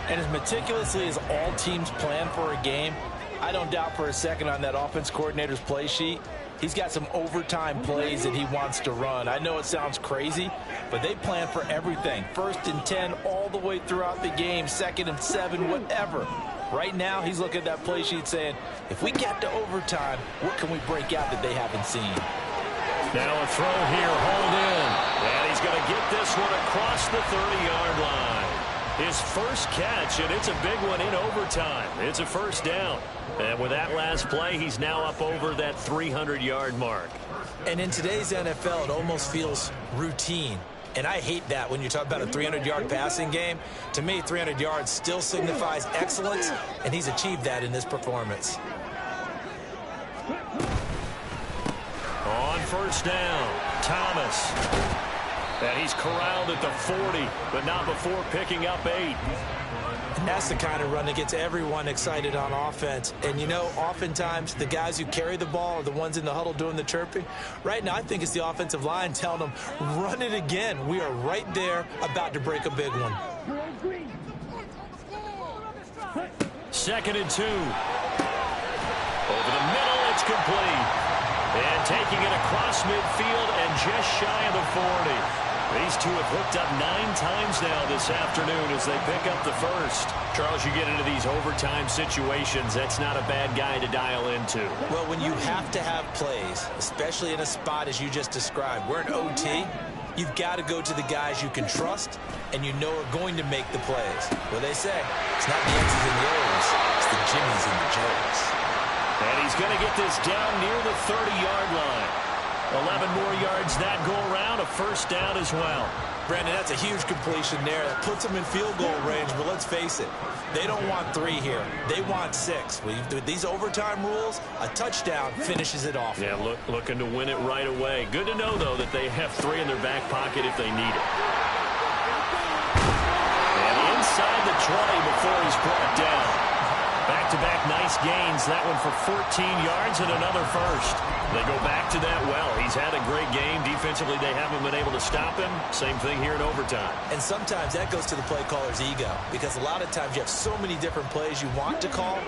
And as meticulously as all teams plan for a game, I don't doubt for a second on that offense coordinator's play sheet, he's got some overtime plays that he wants to run. I know it sounds crazy, but they plan for everything. 1st and 10 all the way throughout the game, 2nd and 7, whatever. Right now, he's looking at that play sheet saying, if we get to overtime, what can we break out that they haven't seen? Now a throw here, hauled in. And he's going to get this one across the 30-yard line. His first catch, and it's a big one in overtime. It's a first down. And with that last play, he's now up over that 300-yard mark. And in today's NFL, it almost feels routine. And I hate that when you talk about a 300-yard passing game. To me, 300 yards still signifies excellence, and he's achieved that in this performance. On first down, Thomas. And he's corralled at the 40, but not before picking up 8. And that's the kind of run that gets everyone excited on offense. And, you know, oftentimes the guys who carry the ball are the ones in the huddle doing the chirping. Right now, I think it's the offensive line telling them, run it again. We are right there about to break a big one. 2nd and 2. Over the middle, it's complete. And taking it across midfield and just shy of the 40. These two have hooked up 9 times now this afternoon as they pick up the first. Charles, you get into these overtime situations, that's not a bad guy to dial into. Well, when you have to have plays, especially in a spot as you just described, we're in OT, you've got to go to the guys you can trust and you know are going to make the plays. Well, they say, it's not the X's and the O's, it's the Jimmies and the Joes. And he's going to get this down near the 30-yard line. 11 more yards that go around, a first down as well. Brandon, that's a huge completion there. That puts them in field goal range, but let's face it, they don't want 3 here. They want 6. With these overtime rules, a touchdown finishes it off. Yeah, looking to win it right away. Good to know, though, that they have 3 in their back pocket if they need it. And inside the 20 before he's brought down. Back-to-back nice gains. That one for 14 yards and another first. They go back to that well. He's had a great game. Defensively, they haven't been able to stop him. Same thing here in overtime. And sometimes that goes to the play caller's ego, because a lot of times you have so many different plays you want to call,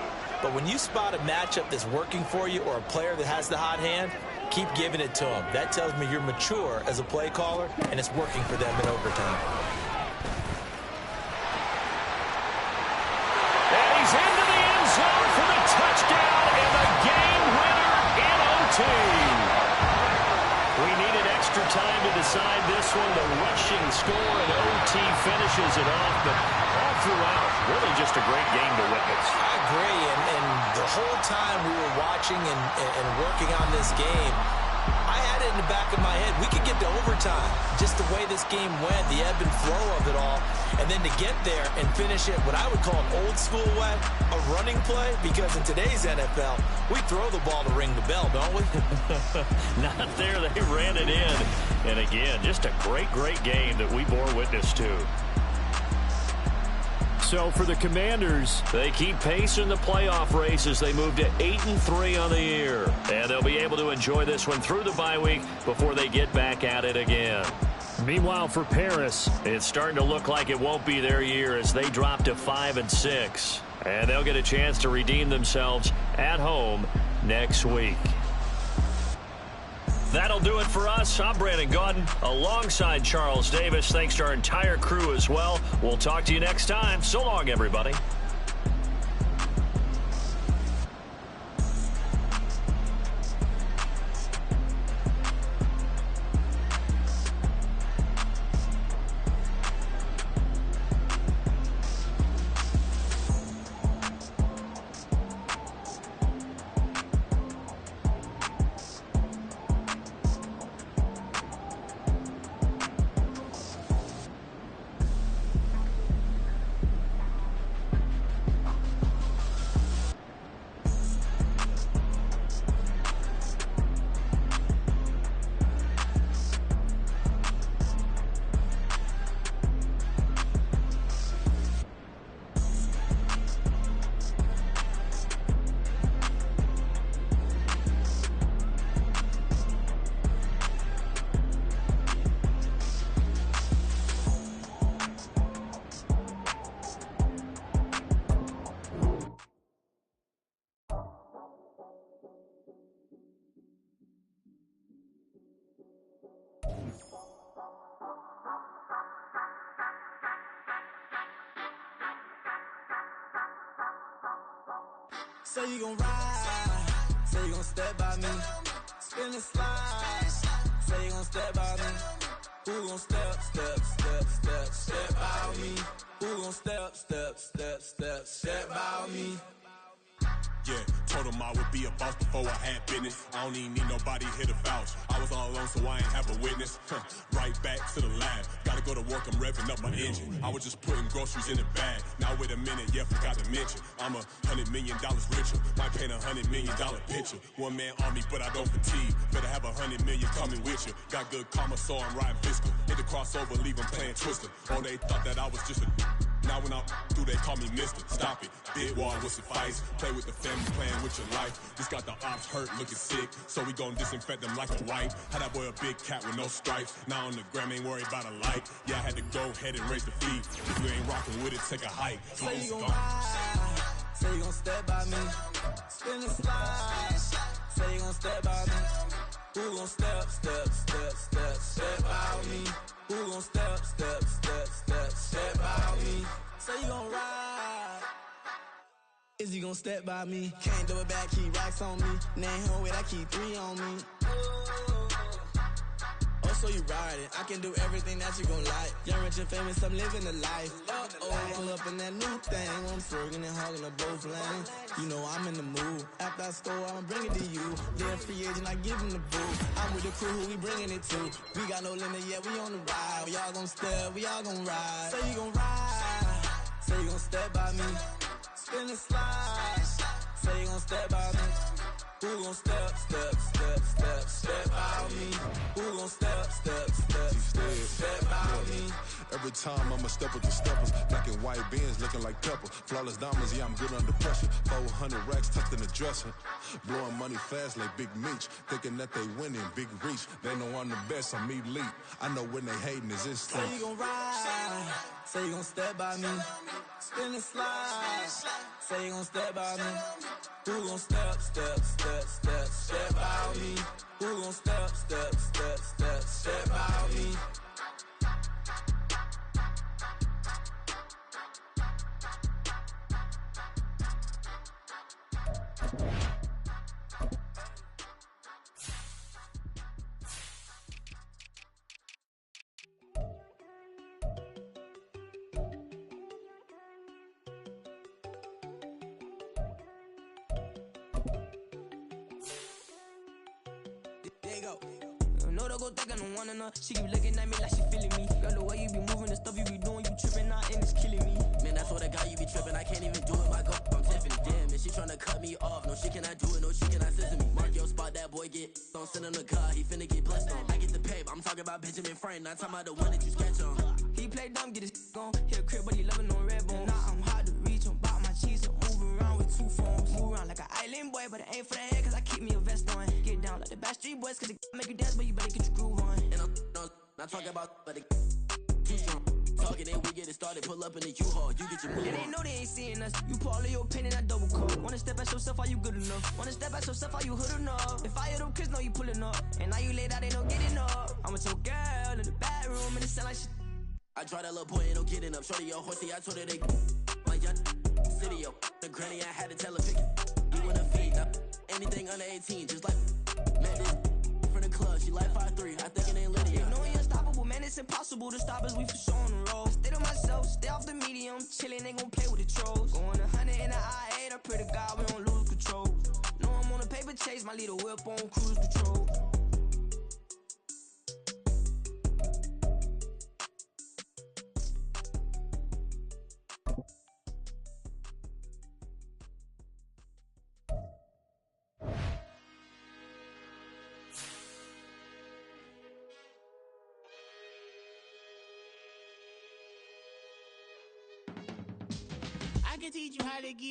but when you spot a matchup that's working for you or a player that has the hot hand, keep giving it to him. That tells me you're mature as a play caller, and it's working for them in overtime. And he's into the end zone for the touchdown and the game winner in OT. We needed extra time to decide this one. The rushing score and OT finishes it off, but all throughout, really just a great game to witness. I agree, and the whole time we were watching and working on this game, I had it in the back of my head. We could get to overtime. Just the way this game went, the ebb and flow of it all. And then to get there and finish it, what I would call an old school way, a running play, because in today's NFL, we throw the ball to ring the bell, don't we? Not there. They ran it in. And again, just a great, great game that we bore witness to. So for the Commanders, they keep pace in the playoff race as they move to 8-3 on the year. And they'll be able to enjoy this one through the bye week before they get back at it again. Meanwhile, for Paris, it's starting to look like it won't be their year as they drop to 5-6. And they'll get a chance to redeem themselves at home next week. That'll do it for us. I'm Brandon Gaudin alongside Charles Davis. Thanks to our entire crew as well. We'll talk to you next time. So long, everybody. Say you gon' ride, say you gon' step by me, spin and slide, say you gon' step by me, who gon' step by me, who gon' step by me. Yeah, told him I would be a boss before I had business. I don't even need nobody here to vouch. I was all alone, so I ain't have a witness. Right back to the lab. Gotta go to work, I'm revving up my engine. I was just putting groceries in the bag. Now wait a minute, yeah, forgot to mention. I'm $100 million richer. Might paint $100 million picture. One man army, but I don't fatigue. Better have 100 million coming with you. Got good karma, so I'm riding fiscal. Hit the crossover, leave them playing Twister. Oh, they thought that I was just a... Now when I'm through, they call me Mister. Stop it. Big wall, what's suffice? Play with the family, playing with your life. This got the ops hurt, looking sick. So we gon' disinfect them like a wipe. Had that boy a big cat with no stripes. Now on the gram, ain't worried about a light. Yeah, I had to go ahead and raise the fee. If you ain't rocking with it, take a hike. Say you gon' ride, say you gon' step by me, spin and slide, say you gon' step by me, who gon' step by me, who gon' step by me, say you gon' ride, is you gon' step by me, can't do it back, keep racks on me, name home with I keep 3 on me. So you riding, I can do everything that you gon' like. Young, rich, and famous, I'm living the life. Pull up in that new thing, I'm swerving and hogging up both lanes. You know I'm in the mood. After I score, I'ma bring it to you. They're a free agent, I give them the boo. I'm with the crew, who we bringing it to. We got no limit, yeah, we on the ride. We all gon' step, we all gon' ride. Say you gon' ride, say you gon' step by me. Spin and slide, say you gon' step by me. Who gon' step by me? Who gon' step by me? Every time I'm a step with the steppers. Black and white beans looking like pepper. Flawless diamonds, yeah, I'm good under pressure. 400 racks tucked in the dresser. Blowing money fast like Big Meech. Thinking that they winning, big reach. They know I'm the best, I'm elite. I know when they hating is instinct. Say you gon' ride, say you gon' step by me. Spin and slide, say you gon' step by me. Who gon' step by me? Who gon' step by me? There you go. know they go think I don't want enough. She keep looking at me like she feeling me. Girl, the way you be moving, the stuff you be doing, you tripping out and it's killing me. Man, that's what I got, you be tripping. I can't even do it, my girl, I'm Tiffany. Damn, and she tryna cut me off. No, she cannot do it, no, she cannot listen to me. Mark your spot, that boy get don't send him to God, he finna get blessed on. I get the pay, but I'm talking about Benjamin Franklin, not talking about the one that you sketch on. He play dumb, get his gone. Hit a crib, but he loving on red bone. Now I'm hard to reach, I'm bout my cheese, I'm moving around with 2 phones. Move around like an island boy, but it ain't for the head, cause I keep me a vest on. Get down like the Backstreet Boys, cause it make you dance, but you better get your groove on. And I'm not talking about, but it too strong. Talking and we get it started, pull up in the U-Haul, you get your move And on. they know they ain't seeing us. You put all of your pen in that double cup. Wanna step at yourself, are you good enough? Wanna step at yourself, are you hood enough? If I hear them kids, know you pulling up. And now you laid out, ain't no getting up. I'm with your girl in the bedroom, and it sound like shit. I try that little boy, ain't no getting up. Shorty, yo, horsey, I told her they my young city, yo. The granny, I had to tell her pick it. You wanna feed up anything under 18, just like met this from the club. She like 5'3", I think it ain't Lydia. You know we unstoppable, man, it's impossible to stop us, we for sure on the road. Stay to myself, stay off the medium, chillin', they gon' play with the trolls. Going 100 in the I-8, I pray to God we don't lose control. Know I'm on a paper chase, my little whip on cruise control. I can teach you how to get